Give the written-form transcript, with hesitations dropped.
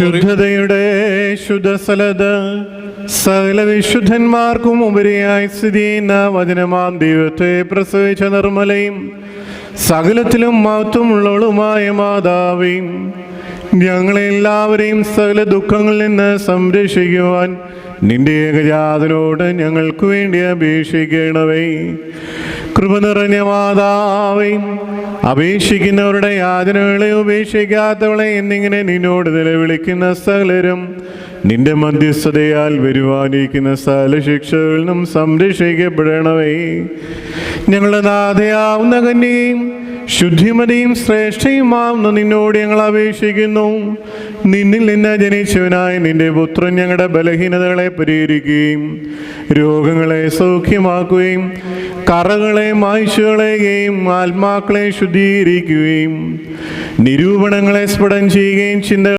ശുദ്ധതയുടെ ശുദ്ധസ്ഥലത്ത് സകല വിശുദ്ധന്മാർക്കും ഉപരിയായി സ്ഥിതി ചെയ്യുന്ന വചനമാം ദൈവത്തെ പ്രസവിച്ച നിർമ്മലയും സകലത്തിലും മഹത്വമുള്ളവളുമായ മാതാവേയും ഞങ്ങളെല്ലാവരെയും സകല ദുഃഖങ്ങളിൽ നിന്ന് സംരക്ഷിക്കുവാൻ നിന്റെ ഏകജാതനോട് ഞങ്ങൾക്ക് വേണ്ടി അപേക്ഷിക്കണമേ. കൃപ നിറഞ്ഞ മാതാവേ, അപേക്ഷിക്കുന്നവരുടെ യാചനകളെ ഉപേക്ഷിക്കാത്തവളെ എന്നിങ്ങനെ നിന്നോട് നിലവിളിക്കുന്ന സകലരും നിന്റെ മധ്യസ്ഥതയാൽ വരുവാനിരിക്കുന്ന സകല ശിക്ഷകളിൽ നിന്നും സംരക്ഷിക്കപ്പെടണമേ. ഞങ്ങളുടെ നാഥയാവുന്ന കന്യകയും ശുദ്ധിമതിയും ശ്രേഷ്ഠയുമാവുന്ന നിന്നോട് ഞങ്ങൾ അപേക്ഷിക്കുന്നു. നിന്നിൽ നിന്ന് ജനിച്ചവനായ നിന്റെ പുത്രൻ ഞങ്ങളുടെ ബലഹീനതകളെ പരിഹരിക്കുകയും രോഗങ്ങളെ സൗഖ്യമാക്കുകയും കറകളെ മായ്ച്ചു കളയുകയും ആത്മാക്കളെ ശുദ്ധീകരിക്കുകയും നിരൂപണങ്ങളെ സ്ഫുടം ചെയ്യുകയും ചിന്ത